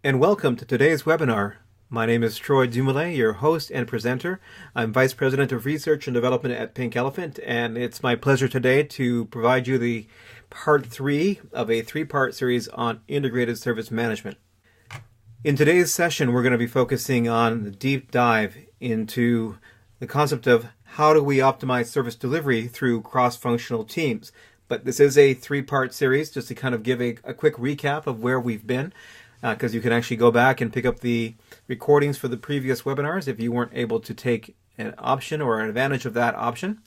and welcome to today's webinar. My name is Troy Dumoulin, your host and presenter. I'm Vice President of Research and Development at Pink Elephant, and it's my pleasure today to provide you the part 3 of a 3-part series on integrated service management. In today's session, we're going to be focusing on the deep dive into the concept of how do we optimize service delivery through cross-functional teams. But this is a 3-part series, just to kind of give a quick recap of where we've been, because you can actually go back and pick up the recordings for the previous webinars if you weren't able to take an option or an advantage of that option.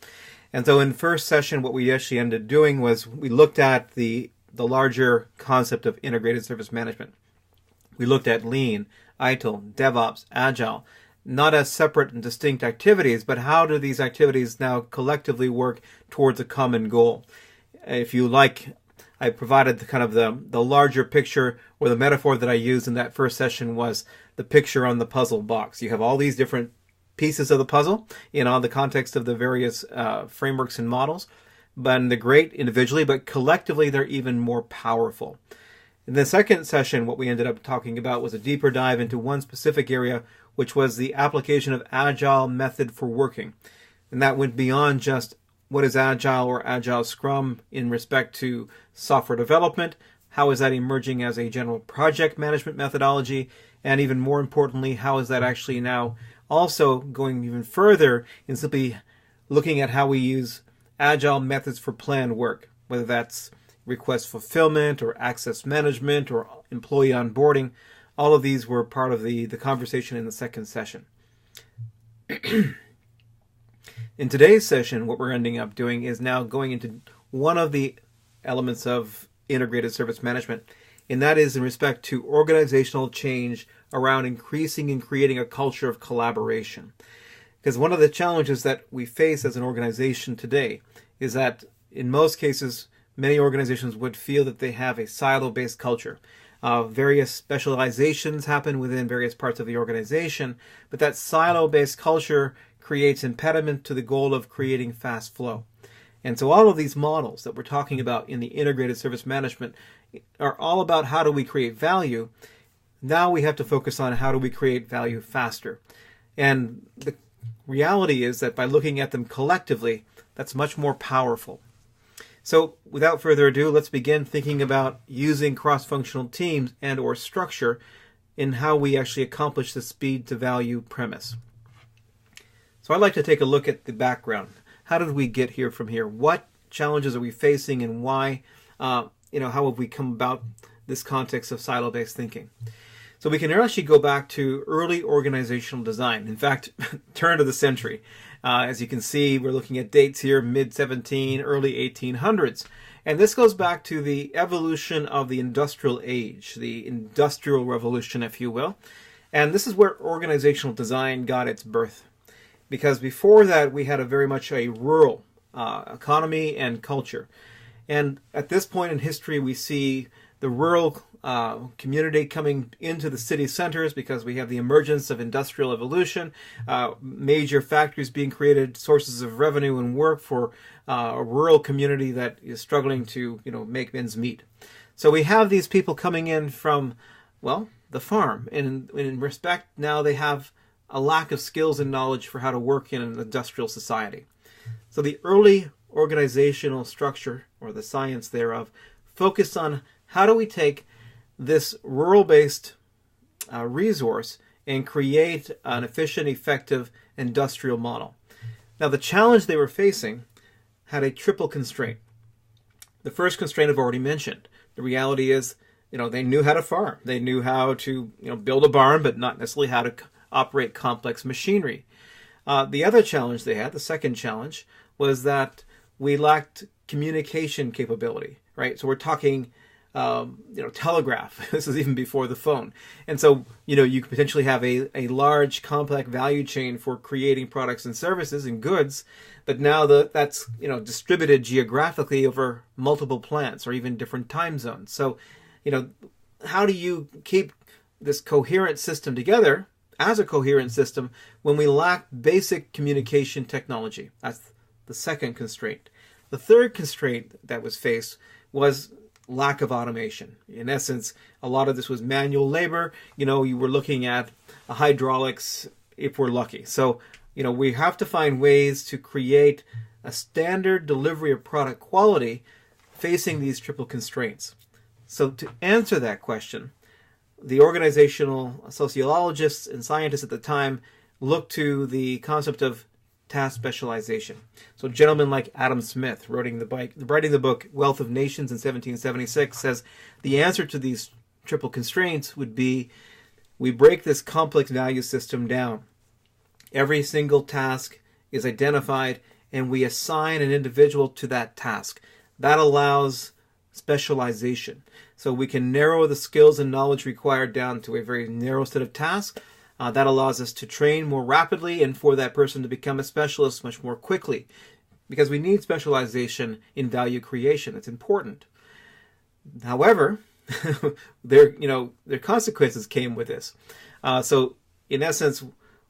And so in first session, what we actually ended up doing was we looked at the larger concept of integrated service management. We looked at Lean, ITIL, DevOps, Agile, not as separate and distinct activities, but how do these activities now collectively work towards a common goal? If you like, I provided the larger picture, or the metaphor that I used in that first session was the picture on the puzzle box. You have all these different pieces of the puzzle in all the context of the various frameworks and models, but they're great individually, but collectively they're even more powerful. In the second session, what we ended up talking about was a deeper dive into one specific area, which was the application of Agile method for working. And that went beyond just what is Agile or Agile Scrum in respect to software development, how is that emerging as a general project management methodology, and even more importantly, how is that actually now also going even further in simply looking at how we use Agile methods for planned work, whether that's request fulfillment or access management or employee onboarding. All of these were part of the conversation in the second session. In today's session, what we're ending up doing is now going into one of the elements of integrated service management, and that is in respect to organizational change around increasing and creating a culture of collaboration. Because one of the challenges that we face as an organization today is that in most cases, many organizations would feel that they have a silo-based culture. Various specializations happen within various parts of the organization, but that silo-based culture creates impediment to the goal of creating fast flow. And so all of these models that we're talking about in the integrated service management are all about how do we create value. Now we have to focus on how do we create value faster. And the reality is that by looking at them collectively, that's much more powerful. So without further ado, let's begin thinking about using cross-functional teams and or structure in how we actually accomplish the speed to value premise. So I'd like to take a look at the background. How did we get here from here? What challenges are we facing, and why? How have we come about this context of silo-based thinking? So we can actually go back to early organizational design. In fact, turn of the century. As you can see, we're looking at dates here, mid-17, early 1800s. And this goes back to the evolution of the industrial age, the industrial revolution, if you will. And this is where organizational design got its birth. Because before that, we had a very much a rural economy and culture. And at this point in history, we see the rural community coming into the city centers because we have the emergence of industrial evolution, major factories being created, sources of revenue and work for a rural community that is struggling to make ends meet. So we have these people coming in from, the farm. And in respect, now they have a lack of skills and knowledge for how to work in an industrial society. So the early organizational structure, or the science thereof, focused on how do we take this rural-based resource and create an efficient, effective industrial model. Now, the challenge they were facing had a triple constraint. The first constraint I've already mentioned. The reality is, they knew how to farm. They knew how to, build a barn, but not necessarily how to operate complex machinery. The other challenge they had, the second challenge, was that we lacked communication capability, right? So we're talking, telegraph. This is even before the phone. And so, you could potentially have a large, complex value chain for creating products and services and goods, but now that's, distributed geographically over multiple plants or even different time zones. So, how do you keep this coherent system together as a coherent system when we lack basic communication technology? That's the second constraint. The third constraint that was faced was lack of automation. In essence, a lot of this was manual labor. You were looking at hydraulics if we're lucky. So, we have to find ways to create a standard delivery of product quality facing these triple constraints. So to answer that question, the organizational sociologists and scientists at the time looked to the concept of task specialization. So gentlemen like Adam Smith, writing the book Wealth of Nations in 1776, says the answer to these triple constraints would be, we break this complex value system down. Every single task is identified and we assign an individual to that task. That allows specialization. So we can narrow the skills and knowledge required down to a very narrow set of tasks. That allows us to train more rapidly and for that person to become a specialist much more quickly, because we need specialization in value creation. It's important. However, their consequences came with this. So in essence,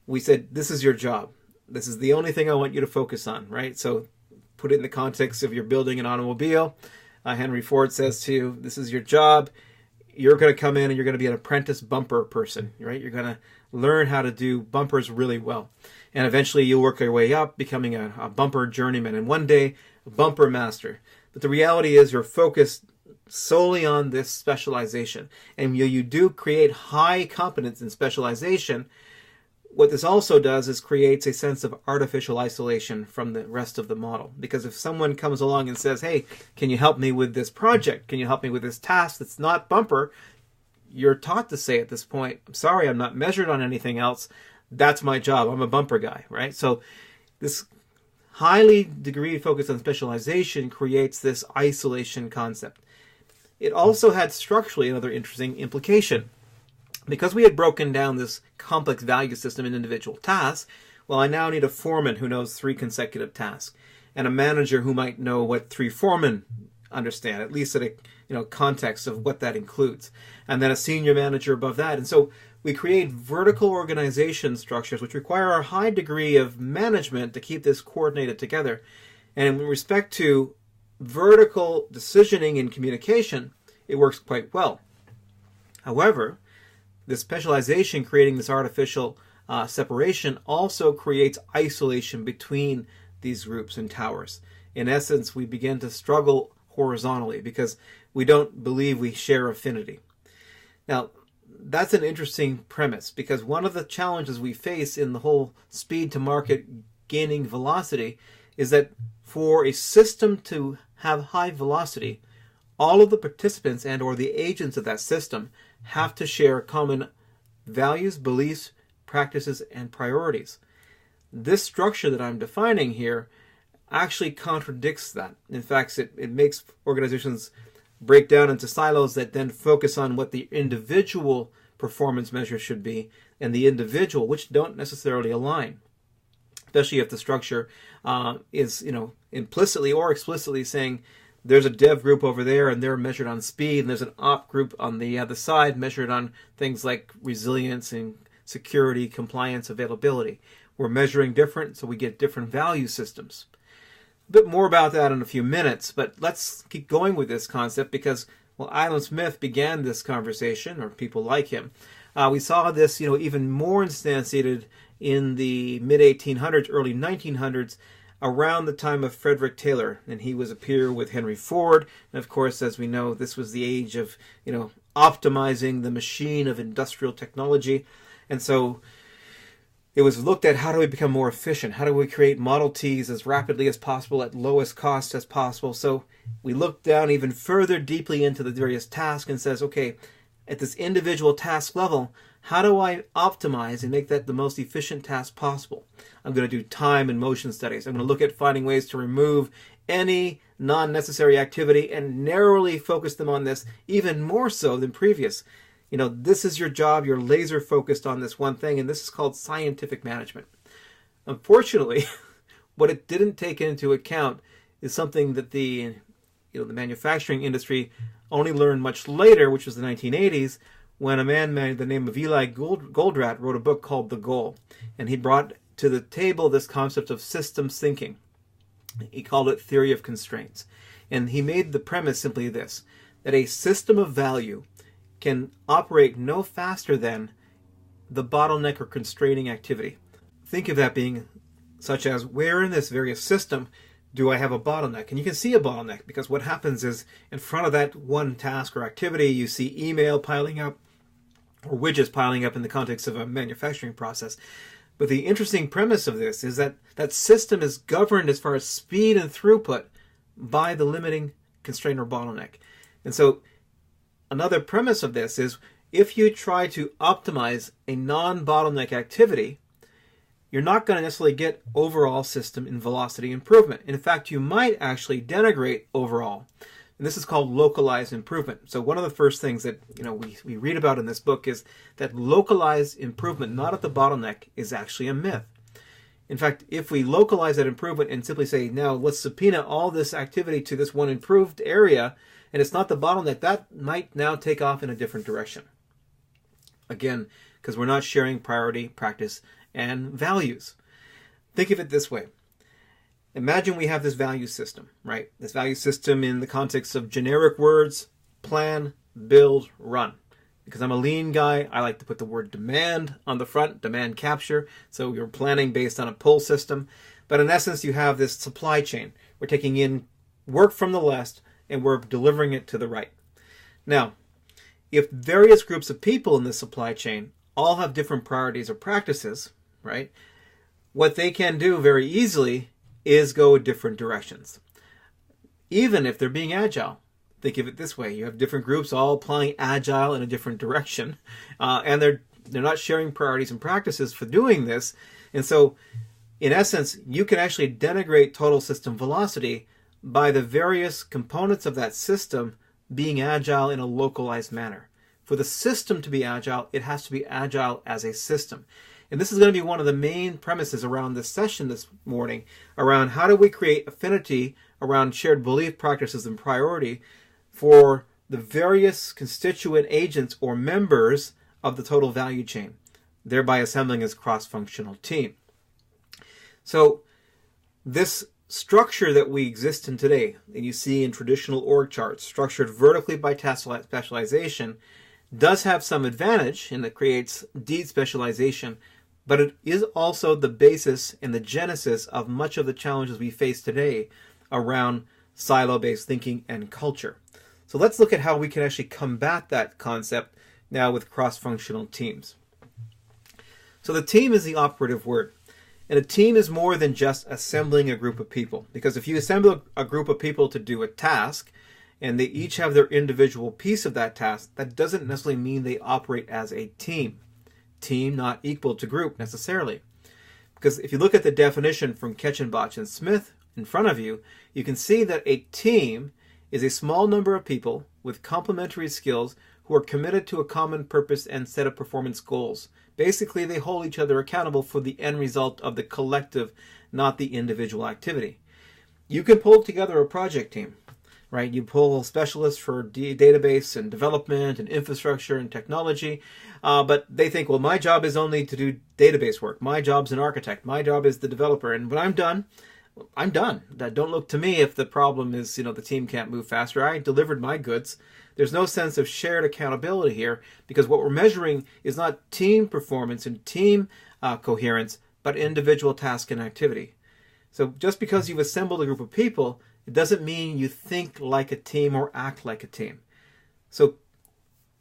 we said, this is your job. This is the only thing I want you to focus on, right? So put it in the context of you're building an automobile. Henry Ford says to you, this is your job. You're going to come in and you're going to be an apprentice bumper person, right? You're going to learn how to do bumpers really well. And eventually you'll work your way up, becoming a bumper journeyman, and one day a bumper master. But the reality is you're focused solely on this specialization. And you do create high competence in specialization. What this also does is creates a sense of artificial isolation from the rest of the model. Because if someone comes along and says, hey, can you help me with this project? Can you help me with this task that's not bumper? You're taught to say at this point, I'm sorry, I'm not measured on anything else. That's my job. I'm a bumper guy, right? So this highly degree focus on specialization creates this isolation concept. It also had structurally another interesting implication. Because we had broken down this complex value system in individual tasks, well, I now need a foreman who knows 3 consecutive tasks, and a manager who might know what 3 foremen understand, at least at a context of what that includes, and then a senior manager above that. And so we create vertical organization structures which require a high degree of management to keep this coordinated together. And in respect to vertical decisioning and communication, it works quite well. However, the specialization, creating this artificial separation, also creates isolation between these groups and towers. In essence, we begin to struggle horizontally because we don't believe we share affinity. Now, that's an interesting premise, because one of the challenges we face in the whole speed to market gaining velocity is that for a system to have high velocity, all of the participants and or the agents of that system have to share common values, beliefs, practices, and priorities. This structure that I'm defining here actually contradicts that. In fact, it makes organizations break down into silos that then focus on what the individual performance measure should be, and the individual, which don't necessarily align. Especially if the structure is, implicitly or explicitly saying there's a dev group over there and they're measured on speed, and there's an op group on the other side measured on things like resilience and security, compliance, availability. We're measuring different, so we get different value systems. A bit more about that in a few minutes, but let's keep going with this concept because, Adam Smith began this conversation, or people like him. We saw this, even more instantiated in the mid-1800s, early 1900s, around the time of Frederick Taylor, and he was a peer with Henry Ford. And of course, as we know, this was the age of, optimizing the machine of industrial technology. And so it was looked at, how do we become more efficient? How do we create Model Ts as rapidly as possible at lowest cost as possible? So we looked down even further deeply into the various tasks and says, okay, at this individual task level, how do I optimize and make that the most efficient task possible? I'm going to do time and motion studies. I'm going to look at finding ways to remove any non-necessary activity and narrowly focus them on this, even more so than previous. This is your job. You're laser focused on this one thing, and this is called scientific management. Unfortunately, what it didn't take into account is something that the manufacturing industry only learned much later, which was the 1980s, when a man by the name of Eli Goldratt wrote a book called The Goal. And he brought to the table this concept of systems thinking. He called it theory of constraints. And he made the premise simply this, that a system of value can operate no faster than the bottleneck or constraining activity. Think of that being such as, where in this various system do I have a bottleneck? And you can see a bottleneck because what happens is, in front of that one task or activity, you see email piling up or widgets piling up in the context of a manufacturing process. But the interesting premise of this is that that system is governed as far as speed and throughput by the limiting constraint or bottleneck. And so another premise of this is, if you try to optimize a non-bottleneck activity, you're not going to necessarily get overall system and velocity improvement. In fact, you might actually denigrate overall. And this is called localized improvement. So one of the first things that we read about in this book is that localized improvement, not at the bottleneck, is actually a myth. In fact, if we localize that improvement and simply say, now let's subpoena all this activity to this one improved area, and it's not the bottleneck, that might now take off in a different direction. Again, because we're not sharing priority, practice, and values. Think of it this way. Imagine we have this value system, right? This value system in the context of generic words: plan, build, run. Because I'm a lean guy, I like to put the word demand on the front, demand capture. So you're planning based on a pull system. But in essence, you have this supply chain. We're taking in work from the left and we're delivering it to the right. Now, if various groups of people in the supply chain all have different priorities or practices, right? What they can do very easily is go different directions. Even if they're being agile. Think of it this way. You have different groups all applying agile in a different direction. And they're not sharing priorities and practices for doing this. And so, in essence, you can actually denigrate total system velocity by the various components of that system being agile in a localized manner. For the system to be agile, it has to be agile as a system. And this is going to be one of the main premises around this session this morning, around how do we create affinity around shared belief, practices, and priority for the various constituent agents or members of the total value chain, thereby assembling as cross-functional team. So this structure that we exist in today, that you see in traditional org charts, structured vertically by task specialization, does have some advantage in that it creates de-specialization, but it is also the basis and the genesis of much of the challenges we face today around silo-based thinking and culture. So let's look at how we can actually combat that concept now with cross-functional teams. So the team is the operative word. And a team is more than just assembling a group of people. Because if you assemble a group of people to do a task, and they each have their individual piece of that task, that doesn't necessarily mean they operate as a team. Team not equal to group necessarily. Because if you look at the definition from Ketchenbach and Smith in front of you, you can see that a team is a small number of people with complementary skills who are committed to a common purpose and set of performance goals. Basically, they hold each other accountable for the end result of the collective, not the individual activity. You can pull together a project team, right? You pull specialists for database and development and infrastructure and technology, but they think, well, my job is only to do database work. My job's an architect. My job is the developer. And when I'm done, I'm done. Don't look to me if the problem is, the team can't move faster. I delivered my goods. There's no sense of shared accountability here, because what we're measuring is not team performance and team coherence, but individual task and activity. So just because you've assembled a group of people, it doesn't mean you think like a team or act like a team. So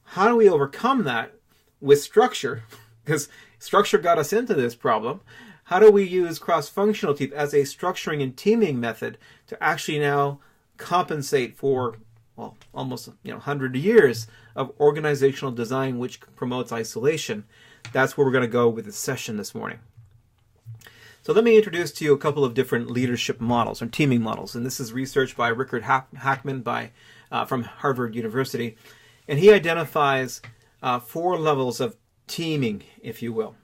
how do we overcome that with structure? Because structure got us into this problem. How do we use cross-functional teams as a structuring and teaming method to actually now compensate for, well, almost 100 years of organizational design which promotes isolation? That's where we're going to go with this session this morning. So let me introduce to you a couple of different leadership models or teaming models. And this is research by Richard Hackman from Harvard University. And he identifies 4 levels of teaming, if you will.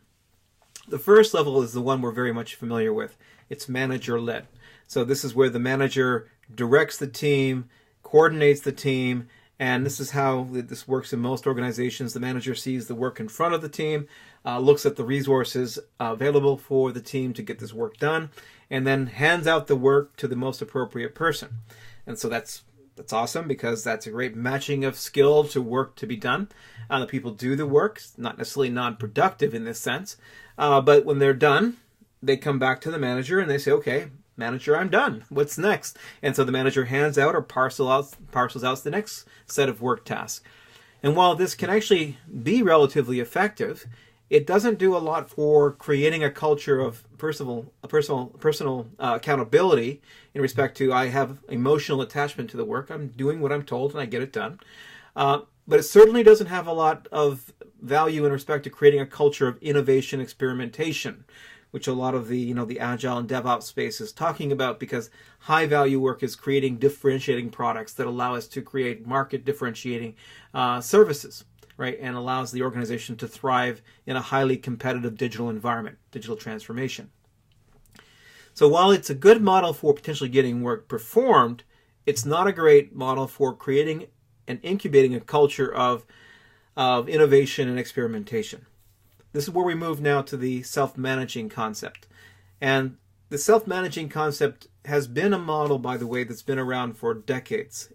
The first level is the one we're very much familiar with. It's manager-led. So this is where the manager directs the team, coordinates the team, and this is how this works in most organizations. The manager sees the work in front of the team, looks at the resources available for the team to get this work done, and then hands out the work to the most appropriate person. And so that's That's awesome because that's a great matching of skill to work to be done. The people do the work, not necessarily non-productive in this sense, but when they're done, they come back to the manager and they say, okay, manager, I'm done. What's next? And so the manager hands out or parcels out the next set of work tasks. And while this can actually be relatively effective, it doesn't do a lot for creating a culture of personal accountability in respect to I have emotional attachment to the work. I'm doing what I'm told and I get it done. But it certainly doesn't have a lot of value in respect to creating a culture of innovation experimentation, which a lot of the Agile and DevOps space is talking about, because high value work is creating differentiating products that allow us to create market differentiating services. Right, and allows the organization to thrive in a highly competitive digital environment, digital transformation. So while it's a good model for potentially getting work performed, it's not a great model for creating and incubating a culture of innovation and experimentation. This is where we move now to the self-managing concept. And the self-managing concept has been a model, by the way, that's been around for decades.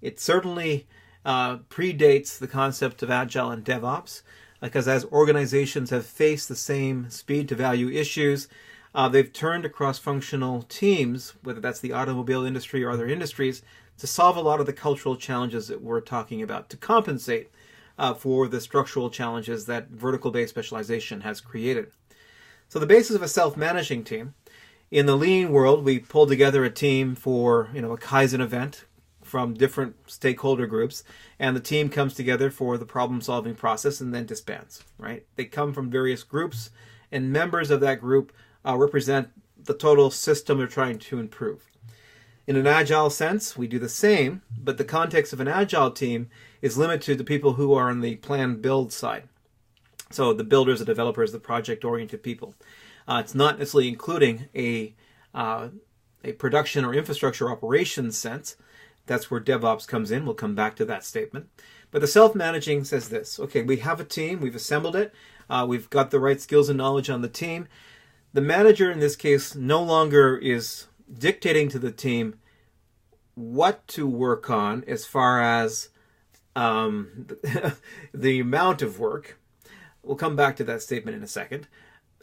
It certainly predates the concept of Agile and DevOps, because as organizations have faced the same speed to value issues, they've turned to cross-functional teams, whether that's the automobile industry or other industries, to solve a lot of the cultural challenges that we're talking about, to compensate for the structural challenges that vertical-based specialization has created. So the basis of a self-managing team, in the lean world, we pull together a team for a Kaizen event from different stakeholder groups, and the team comes together for the problem-solving process and then disbands, right? They come from various groups, and members of that group represent the total system they're trying to improve. In an Agile sense, we do the same, but the context of an Agile team is limited to the people who are on the plan build side. So the builders, the developers, the project-oriented people. It's not necessarily including a production or infrastructure operations sense. That's where DevOps comes in. We'll come back to that statement. But the self-managing says this. Okay, we have a team. We've assembled it. We've got the right skills and knowledge on the team. The manager, in this case, no longer is dictating to the team what to work on as far as the amount of work. We'll come back to that statement in a second.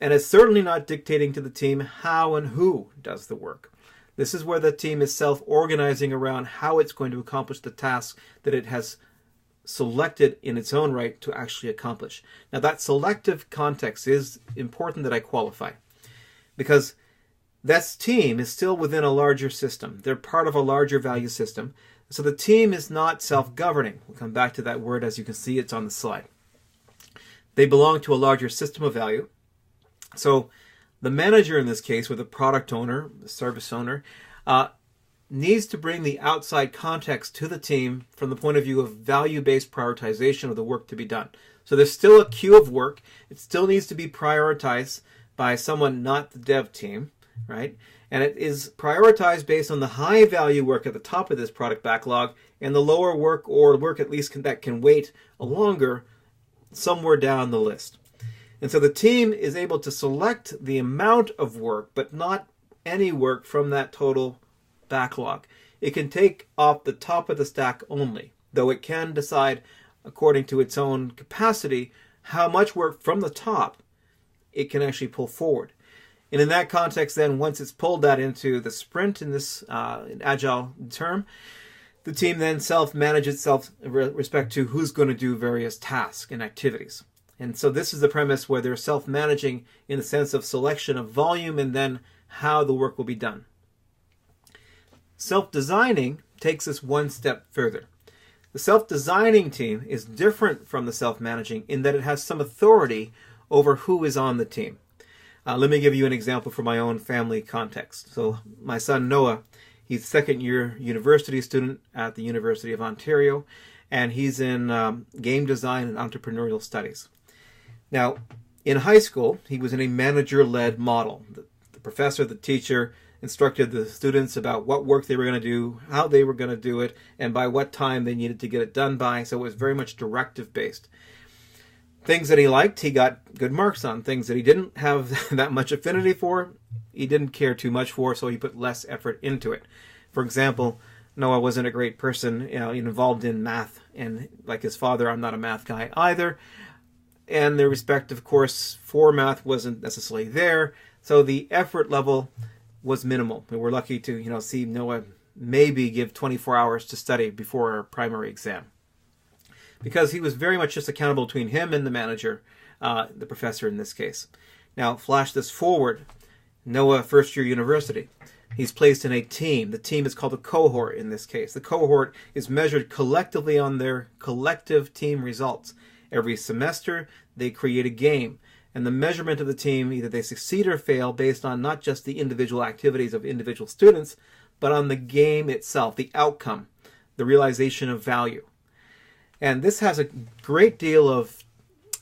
And it's certainly not dictating to the team how and who does the work. This is where the team is self-organizing around how it's going to accomplish the task that it has selected in its own right to actually accomplish. Now, that selective context is important that I qualify, because that team is still within a larger system. They're part of a larger value system. So the team is not self-governing. We'll come back to that word. As you can see, it's on the slide. They belong to a larger system of value. So the manager in this case, or the product owner, the service owner, needs to bring the outside context to the team from the point of view of value-based prioritization of the work to be done. So there's still a queue of work. It still needs to be prioritized by someone not the dev team, right? And it is prioritized based on the high-value work at the top of this product backlog and the lower work, or work at least that can wait longer, somewhere down the list. And so the team is able to select the amount of work, but not any work from that total backlog. It can take off the top of the stack only, though it can decide, according to its own capacity, how much work from the top it can actually pull forward. And in that context, then, once it's pulled that into the sprint in this Agile term, the team then self-manages itself in respect to who's going to do various tasks and activities. And so this is the premise where they're self-managing in the sense of selection of volume and then how the work will be done. Self-designing takes this one step further. The self-designing team is different from the self-managing in that it has some authority over who is on the team. Let me give you an example from my own family context. So my son Noah, he's a second-year university student at the University of Ontario, and he's in game design and entrepreneurial studies. Now, in high school, he was in a manager-led model. The professor, the teacher, instructed the students about what work they were going to do, how they were going to do it, and by what time they needed to get it done by. So it was very much directive-based. Things that he liked, he got good marks on. Things that he didn't have that much affinity for, he didn't care too much for, so he put less effort into it. For example, Noah wasn't a great person, involved in math, and like his father, I'm not a math guy either. And the respect, of course, for math wasn't necessarily there, so the effort level was minimal. And we're lucky to, see Noah maybe give 24 hours to study before our primary exam, because he was very much just accountable between him and the manager, the professor in this case. Now, flash this forward. Noah, first year university. He's placed in a team. The team is called a cohort in this case. The cohort is measured collectively on their collective team results. Every semester, they create a game. And the measurement of the team, either they succeed or fail based on not just the individual activities of individual students, but on the game itself, the outcome, the realization of value. And this has a great deal of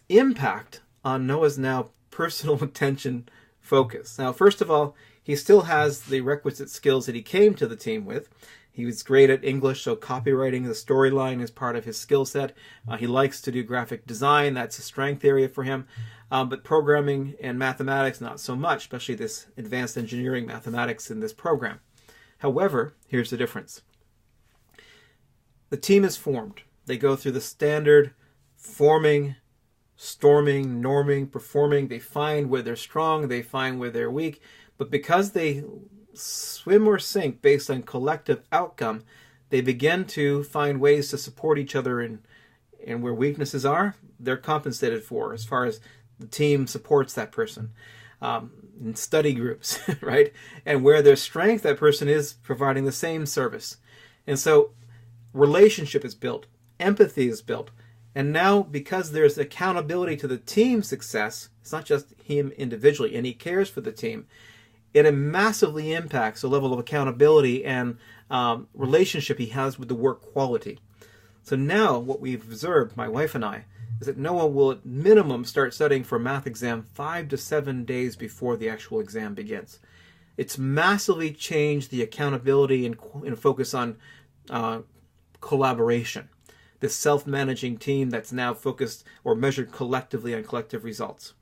impact on Noah's now personal attention focus. Now, first of all, he still has the requisite skills that he came to the team with. He was great at English, so copywriting, the storyline is part of his skill set. He likes to do graphic design. That's a strength area for him. But programming and mathematics, not so much, especially this advanced engineering mathematics in this program. However, here's the difference. The team is formed. They go through the standard forming, storming, norming, performing. They find where they're strong, they find where they're weak. But because they swim or sink based on collective outcome, they begin to find ways to support each other, and where weaknesses are, they're compensated for as far as the team supports that person. In study groups, right? And where there's strength, that person is providing the same service. And so relationship is built, empathy is built. And now, because there's accountability to the team's success, it's not just him individually, and he cares for the team, it massively impacts the level of accountability and relationship he has with the work quality. So now what we've observed, my wife and I, is that Noah will at minimum start studying for a math exam 5 to 7 days before the actual exam begins. It's massively changed the accountability and focus on collaboration. This self-managing team that's now focused or measured collectively on collective results.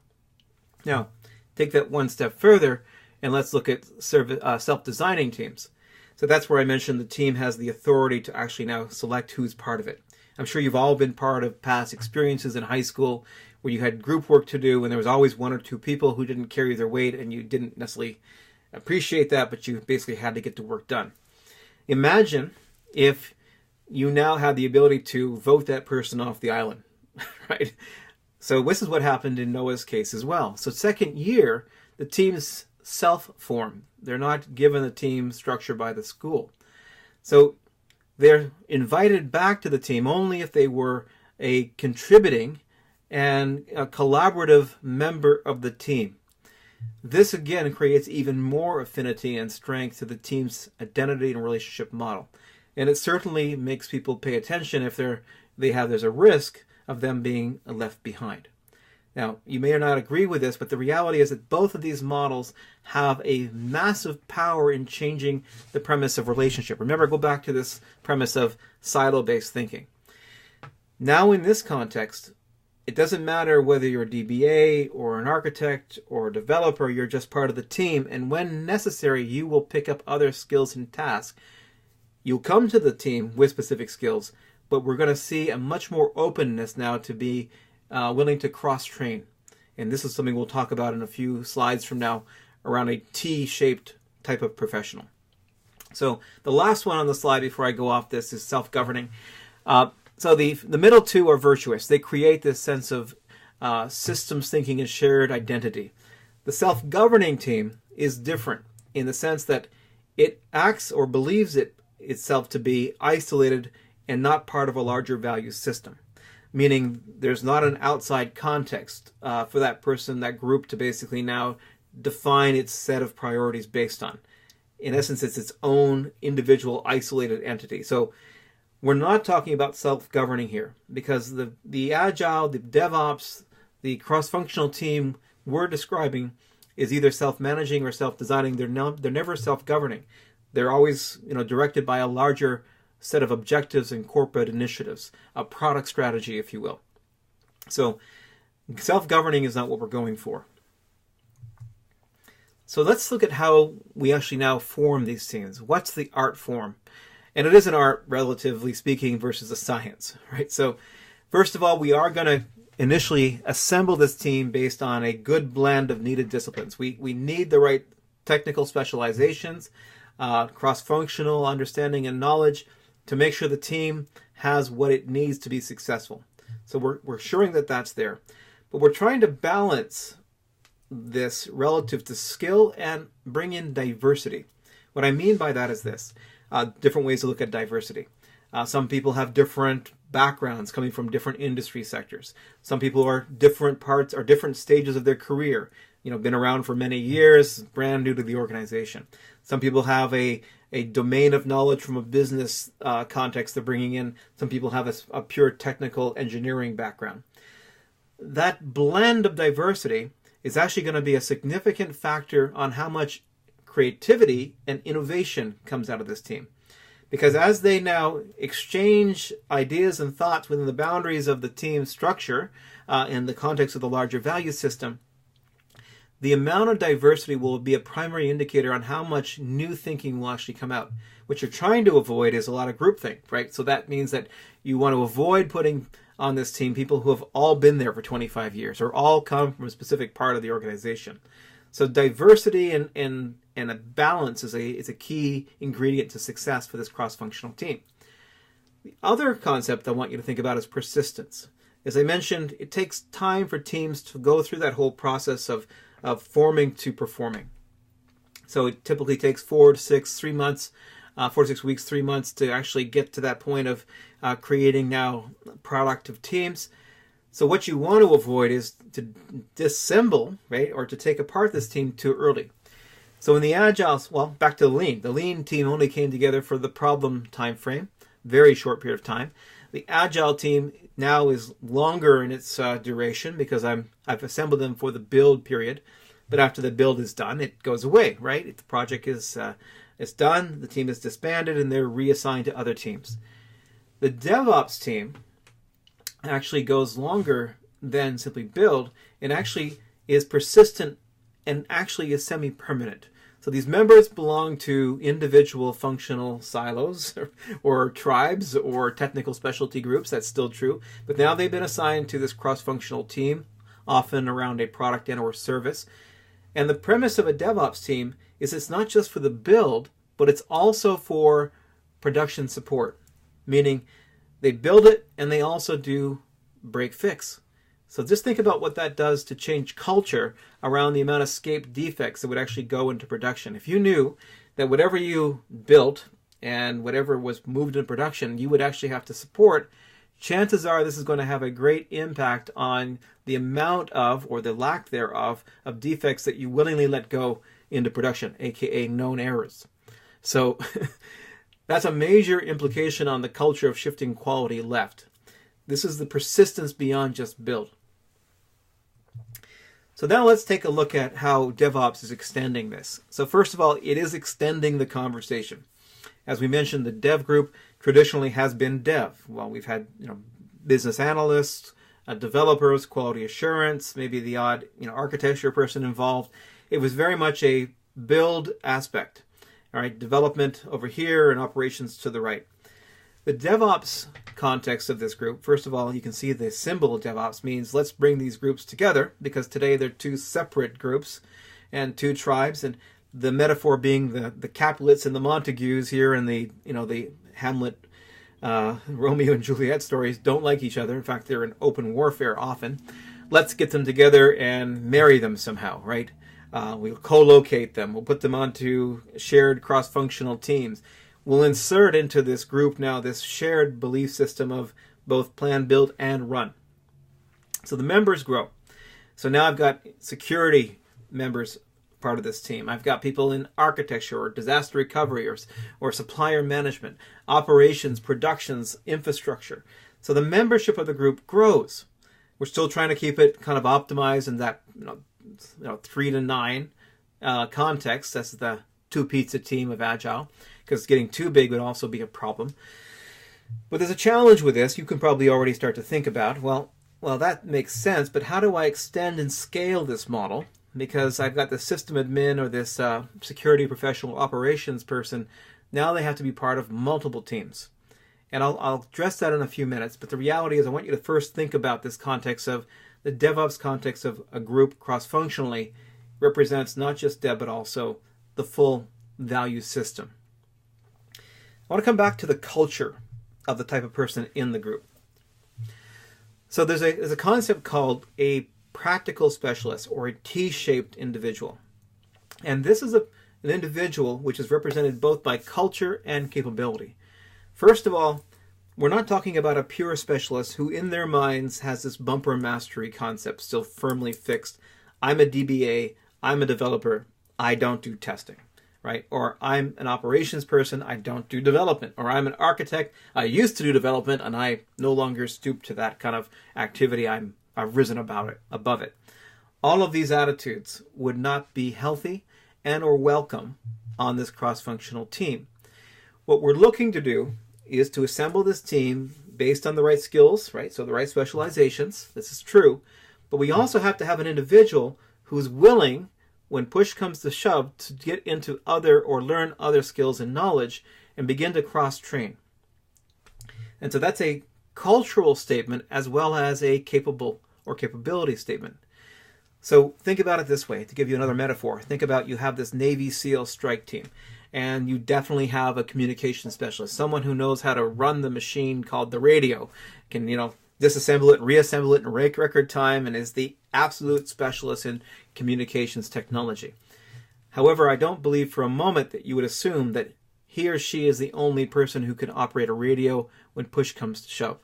Now, take that one step further, and let's look at self-designing teams. So that's where I mentioned the team has the authority to actually now select who's part of it. I'm sure you've all been part of past experiences in high school where you had group work to do, and there was always one or two people who didn't carry their weight, and you didn't necessarily appreciate that, but you basically had to get the work done. Imagine if you now had the ability to vote that person off the island, right? So this is what happened in Noah's case as well. So second year, the teams self-form. They're not given a team structure by the school. So they're invited back to the team only if they were a contributing and a collaborative member of the team. This again creates even more affinity and strength to the team's identity and relationship model. And it certainly makes people pay attention if there's a risk of them being left behind. Now, you may or not agree with this, but the reality is that both of these models have a massive power in changing the premise of relationship. Remember, go back to this premise of silo-based thinking. Now, in this context, it doesn't matter whether you're a DBA or an architect or a developer, you're just part of the team, and when necessary, you will pick up other skills and tasks. You'll come to the team with specific skills, but we're going to see a much more openness now to be willing to cross-train. And this is something we'll talk about in a few slides from now around a T-shaped type of professional. So the last one on the slide before I go off this is self-governing. So the middle two are virtuous. They create this sense of systems thinking and shared identity. The self-governing team is different in the sense that it acts or believes itself to be isolated and not part of a larger value system. Meaning there's not an outside context for that person, that group to basically now define its set of priorities based on. In essence, it's its own individual isolated entity. So we're not talking about self-governing here because the Agile, the DevOps, the cross-functional team we're describing is either self-managing or self-designing. They're never self-governing. They're always directed by a larger set of objectives and corporate initiatives, a product strategy, if you will. So self-governing is not what we're going for. So let's look at how we actually now form these teams. What's the art form? And it is an art, relatively speaking, versus a science, right? So first of all, we are going to initially assemble this team based on a good blend of needed disciplines. We need the right technical specializations, cross-functional understanding and knowledge to make sure the team has what it needs to be successful. So we're assuring that that's there. But we're trying to balance this relative to skill and bring in diversity. What I mean by that is this. Different ways to look at diversity. Some people have different backgrounds coming from different industry sectors. Some people are different parts or different stages of their career. Been around for many years, brand new to the organization. Some people have a domain of knowledge from a business context they're bringing in. Some people have a pure technical engineering background. That blend of diversity is actually going to be a significant factor on how much creativity and innovation comes out of this team. Because as they now exchange ideas and thoughts within the boundaries of the team structure in the context of the larger value system, the amount of diversity will be a primary indicator on how much new thinking will actually come out. What you're trying to avoid is a lot of groupthink, right? So that means that you want to avoid putting on this team people who have all been there for 25 years or all come from a specific part of the organization. So diversity and a balance is a key ingredient to success for this cross-functional team. The other concept I want you to think about is persistence. As I mentioned, it takes time for teams to go through that whole process of forming to performing. So it typically takes 4 to 6 weeks, 3 months to actually get to that point of creating now productive teams. So what you want to avoid is to disassemble, right, or to take apart this team too early. So in the Agile, back to the Lean team only came together for the problem time frame, very short period of time. The Agile team now is longer in its duration because I've assembled them for the build period. But after the build is done, it goes away, right? If the project is done, the team is disbanded, and they're reassigned to other teams. The DevOps team actually goes longer than simply build and actually is persistent and actually is semi-permanent. So these members belong to individual functional silos or tribes or technical specialty groups. That's still true. But now they've been assigned to this cross-functional team, often around a product and or service. And the premise of a DevOps team is it's not just for the build, but it's also for production support, meaning they build it and they also do break fix. So just think about what that does to change culture around the amount of escape defects that would actually go into production. If you knew that whatever you built and whatever was moved into production, you would actually have to support, chances are this is going to have a great impact on the amount of, or the lack thereof, of defects that you willingly let go into production, aka known errors. So that's a major implication on the culture of shifting quality left. This is the persistence beyond just build. So now let's take a look at how DevOps is extending this. So first of all, it is extending the conversation. As we mentioned, the dev group traditionally has been dev. Well, we've had business analysts, developers, quality assurance, maybe the odd architecture person involved. It was very much a build aspect. All right, development over here and operations to the right. The DevOps context of this group, first of all, you can see the symbol of DevOps means let's bring these groups together, because today they're two separate groups and two tribes, and the metaphor being the Capulets and the Montagues here in the Hamlet, Romeo and Juliet stories don't like each other. In fact, they're in open warfare often. Let's get them together and marry them somehow, right? We'll co-locate them. We'll put them onto shared cross-functional teams. We'll insert into this group now this shared belief system of both plan, build, and run. So the members grow. So now I've got security members part of this team. I've got people in architecture or disaster recovery or supplier management, operations, productions, infrastructure. So the membership of the group grows. We're still trying to keep it kind of optimized in that 3 to 9 context. That's the 2-pizza team of Agile, because getting too big would also be a problem. But there's a challenge with this. You can probably already start to think about, well, that makes sense, but how do I extend and scale this model? Because I've got the system admin or this security professional operations person Now they have to be part of multiple teams. And I'll address that in a few minutes, but the reality is I want you to first think about this context of the DevOps context of a group cross-functionally represents not just Dev, but also the full value system. I want to come back to the culture of the type of person in the group. So there's a concept called a practical specialist or a T-shaped individual. And this is an individual which is represented both by culture and capability. First of all, we're not talking about a pure specialist who in their minds has this bumper mastery concept still firmly fixed. I'm a DBA, I'm a developer, I don't do testing. Right? Or I'm an operations person, I don't do development. Or I'm an architect, I used to do development and I no longer stoop to that kind of activity. I've risen above it. All of these attitudes would not be healthy and or welcome on this cross-functional team. What we're looking to do is to assemble this team based on the right skills, right? So the right specializations, this is true. But we also have to have an individual who's willing, when push comes to shove, to get into other or learn other skills and knowledge and begin to cross-train. And so that's a cultural statement as well as a capable or capability statement. So think about it this way, to give you another metaphor. Think about you have this Navy SEAL strike team, and you definitely have a communication specialist, someone who knows how to run the machine called the radio, can, disassemble it and reassemble it in record time, and is the absolute specialist in communications technology. However, I don't believe for a moment that you would assume that he or she is the only person who can operate a radio when push comes to shove,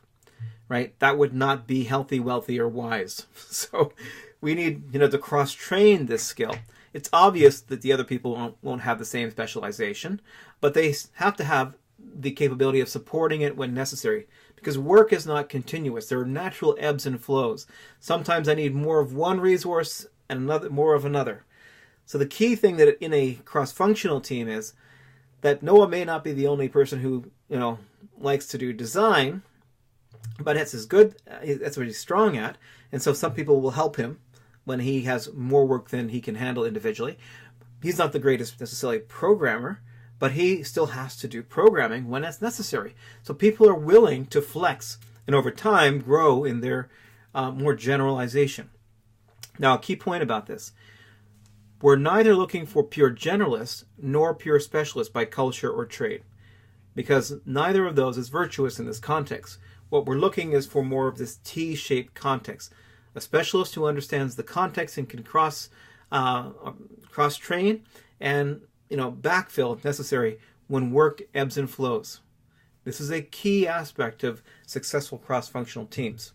right? That would not be healthy, wealthy, or wise. So we need, to cross-train this skill. It's obvious that the other people won't have the same specialization, but they have to have the capability of supporting it when necessary, because work is not continuous. There are natural ebbs and flows. Sometimes I need more of one resource and more of another. So the key thing that in a cross-functional team is that Noah may not be the only person who likes to do design, but that's that's what he's strong at, and so some people will help him when he has more work than he can handle individually. He's not the greatest necessarily programmer, but he still has to do programming when it's necessary. So people are willing to flex and over time grow in their more generalization. Now, a key point about this, we're neither looking for pure generalists nor pure specialists by culture or trade, because neither of those is virtuous in this context. What we're looking is for more of this T-shaped context, a specialist who understands the context and can cross-train and backfill if necessary when work ebbs and flows. This is a key aspect of successful cross-functional teams.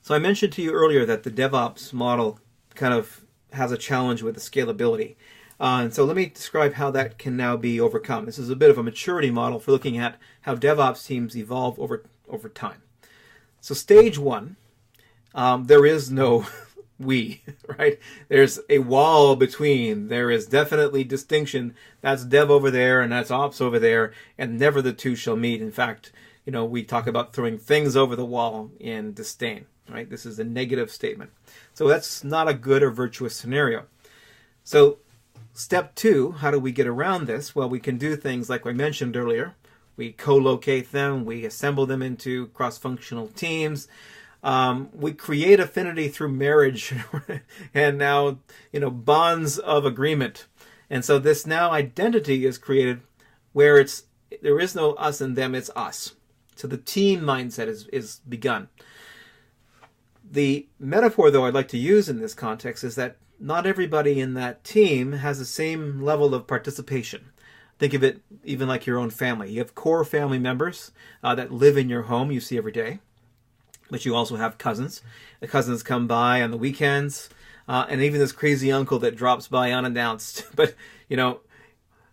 So I mentioned to you earlier that the DevOps model kind of has a challenge with the scalability. And so let me describe how that can now be overcome. This is a bit of a maturity model for looking at how DevOps teams evolve over time. So stage one, there is no we, right? There's a wall between. There is definitely distinction. That's dev over there and that's ops over there, and never the two shall meet. In fact, we talk about throwing things over the wall in disdain, right? This is a negative statement. So that's not a good or virtuous scenario. So step two, how do we get around this? Well, we can do things like I mentioned earlier. We co-locate them. We assemble them into cross-functional teams. We create affinity through marriage and now, bonds of agreement. And so this now identity is created where there is no us and them, it's us. So the team mindset is begun. The metaphor, though, I'd like to use in this context is that not everybody in that team has the same level of participation. Think of it even like your own family. You have core family members that live in your home you see every day. But you also have cousins. The cousins come by on the weekends, and even this crazy uncle that drops by unannounced. But,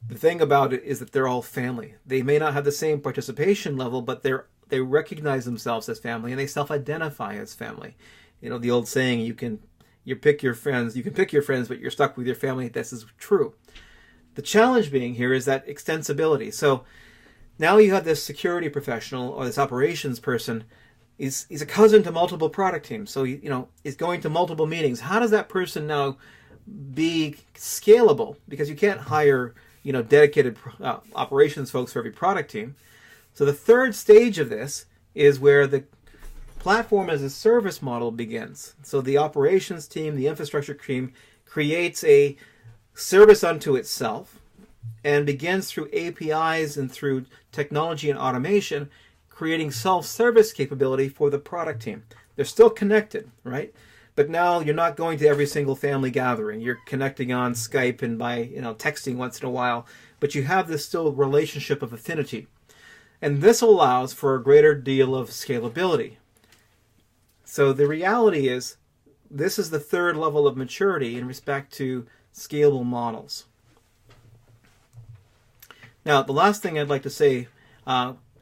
the thing about it is that they're all family. They may not have the same participation level, but they recognize themselves as family, and they self-identify as family. The old saying, you can pick your friends, but you're stuck with your family. This is true. The challenge being here is that extensibility. So now you have this security professional or this operations person. He's a cousin to multiple product teams, so he's going to multiple meetings. How does that person now be scalable? Because you can't hire dedicated operations folks for every product team. So the third stage of this is where the platform as a service model begins. So the operations team, the infrastructure team, creates a service unto itself and begins through APIs and through technology and automation, creating self-service capability for the product team. They're still connected, right? But now you're not going to every single family gathering. You're connecting on Skype and by texting once in a while, but you have this still relationship of affinity. And this allows for a greater deal of scalability. So the reality is, this is the third level of maturity in respect to scalable models. Now, the last thing I'd like to say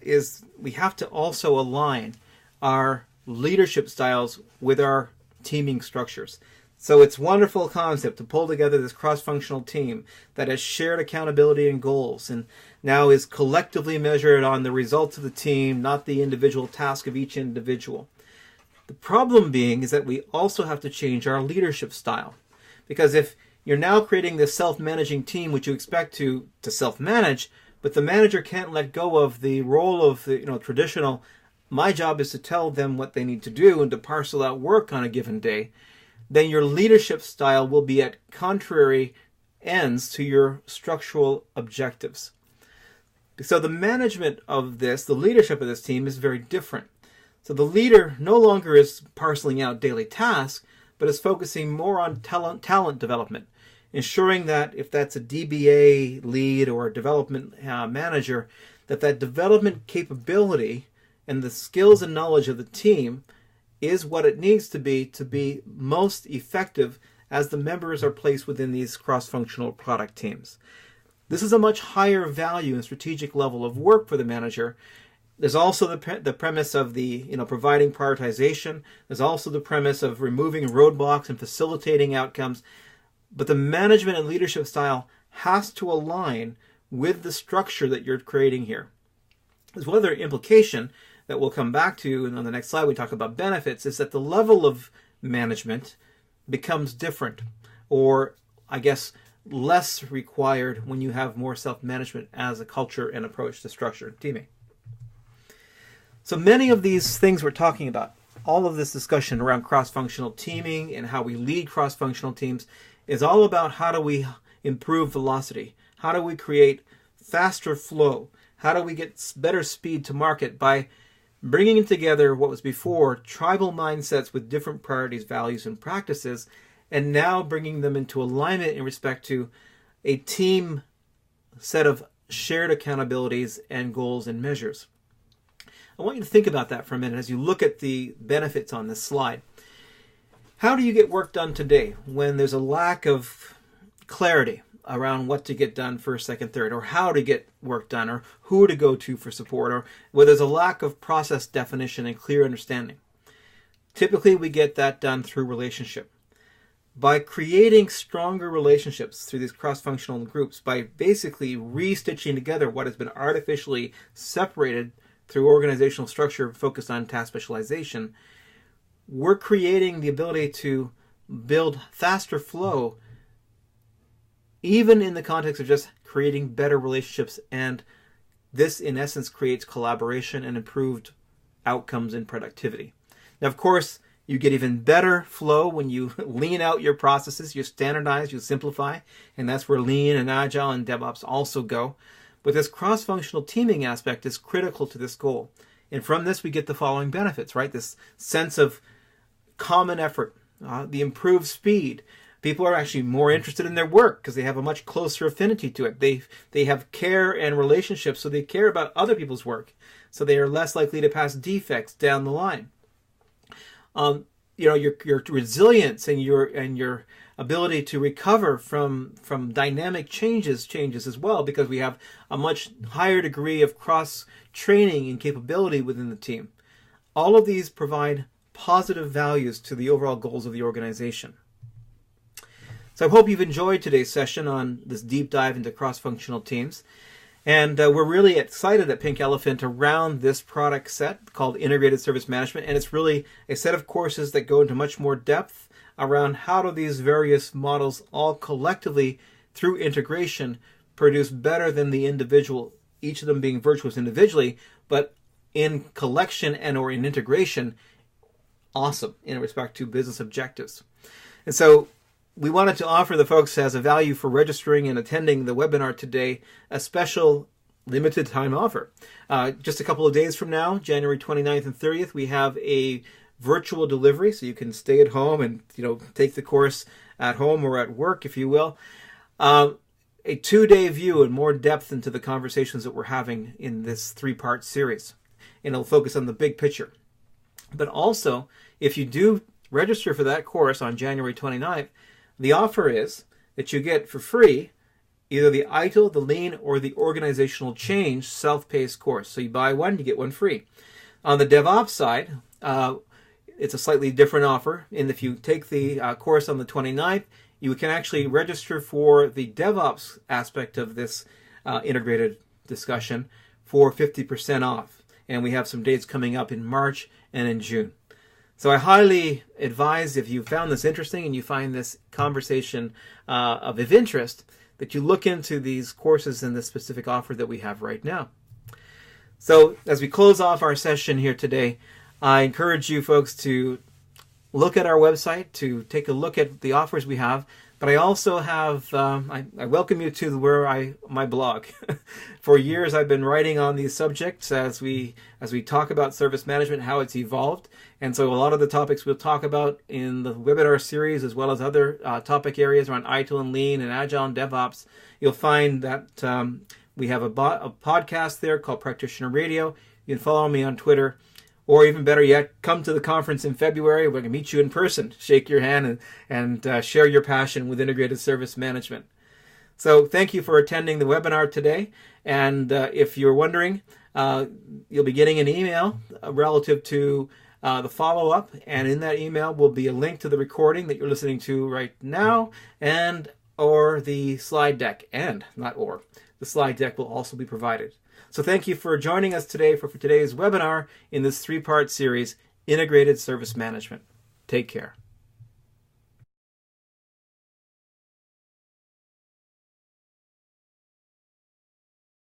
is we have to also align our leadership styles with our teaming structures. So it's a wonderful concept to pull together this cross-functional team that has shared accountability and goals and now is collectively measured on the results of the team, not the individual task of each individual. The problem being is that we also have to change our leadership style. Because if you're now creating this self-managing team, which you expect to self-manage, but the manager can't let go of the role of the traditional, my job is to tell them what they need to do and to parcel out work on a given day, then your leadership style will be at contrary ends to your structural objectives. So the management of this, the leadership of this team is very different. So the leader no longer is parceling out daily tasks, but is focusing more on talent development, ensuring that if that's a DBA lead or a development manager, that development capability and the skills and knowledge of the team is what it needs to be most effective as the members are placed within these cross-functional product teams. This is a much higher value and strategic level of work for the manager. There's also the premise of the providing prioritization. There's also the premise of removing roadblocks and facilitating outcomes. But the management and leadership style has to align with the structure that you're creating here. There's one other implication that we'll come back to, and on the next slide we talk about benefits, is that the level of management becomes different, or I guess less required when you have more self-management as a culture and approach to structured teaming. So many of these things we're talking about, all of this discussion around cross-functional teaming and how we lead cross-functional teams is all about how do we improve velocity? How do we create faster flow? How do we get better speed to market by bringing together what was before tribal mindsets with different priorities, values, and practices, and now bringing them into alignment in respect to a team set of shared accountabilities and goals and measures. I want you to think about that for a minute as you look at the benefits on this slide. How do you get work done today when there's a lack of clarity around what to get done first, second, third, or how to get work done, or who to go to for support, or where there's a lack of process definition and clear understanding? Typically, we get that done through relationship. By creating stronger relationships through these cross-functional groups, by basically re-stitching together what has been artificially separated through organizational structure focused on task specialization, we're creating the ability to build faster flow, even in the context of just creating better relationships. And this, in essence, creates collaboration and improved outcomes and productivity. Now, of course, you get even better flow when you lean out your processes, you standardize, you simplify, and that's where lean and agile and DevOps also go. But this cross-functional teaming aspect is critical to this goal. And from this, we get the following benefits, right? This sense of common effort, the improved speed. People are actually more interested in their work because they have a much closer affinity to it. They have care and relationships, so they care about other people's work. So they are less likely to pass defects down the line. Your resilience and your ability to recover from dynamic changes as well, because we have a much higher degree of cross-training and capability within the team. All of these provide positive values to the overall goals of the organization. So I hope you've enjoyed today's session on this deep dive into cross-functional teams. And we're really excited at Pink Elephant around this product set called Integrated Service Management. And it's really a set of courses that go into much more depth around how do these various models all collectively, through integration, produce better than the individual, each of them being virtuous individually, but in collection and or in integration, awesome in respect to business objectives. And so we wanted to offer the folks as a value for registering and attending the webinar today, a special limited time offer. Just a couple of days from now, January 29th and 30th, we have a virtual delivery, so you can stay at home and take the course at home or at work, if you will. A 2-day view and more depth into the conversations that we're having in this 3-part series. And it'll focus on the big picture. But also, if you do register for that course on January 29th, the offer is that you get for free either the ITIL, the Lean, or the Organizational Change self-paced course. So you buy one, you get one free. On the DevOps side, it's a slightly different offer. And if you take the course on the 29th, you can actually register for the DevOps aspect of this integrated discussion for 50% off. And we have some dates coming up in March and in June. So I highly advise, if you found this interesting and you find this conversation of interest, that you look into these courses and the specific offer that we have right now. So as we close off our session here today, I encourage you folks to look at our website, to take a look at the offers we have. But I also have, I welcome you to my blog. For years I've been writing on these subjects as we talk about service management, how it's evolved. And so a lot of the topics we'll talk about in the webinar series, as well as other topic areas around ITIL and Lean and Agile and DevOps, you'll find that we have a podcast there called Practitioner Radio. You can follow me on Twitter. Or even better yet, come to the conference in February. We're going to meet you in person, shake your hand, and share your passion with integrated service management. So thank you for attending the webinar today. And if you're wondering, you'll be getting an email relative to the follow-up. And in that email will be a link to the recording that you're listening to right now, and or the slide deck. And, not or, the slide deck will also be provided. So thank you for joining us today for today's webinar in this 3-part series, Integrated Service Management. Take care.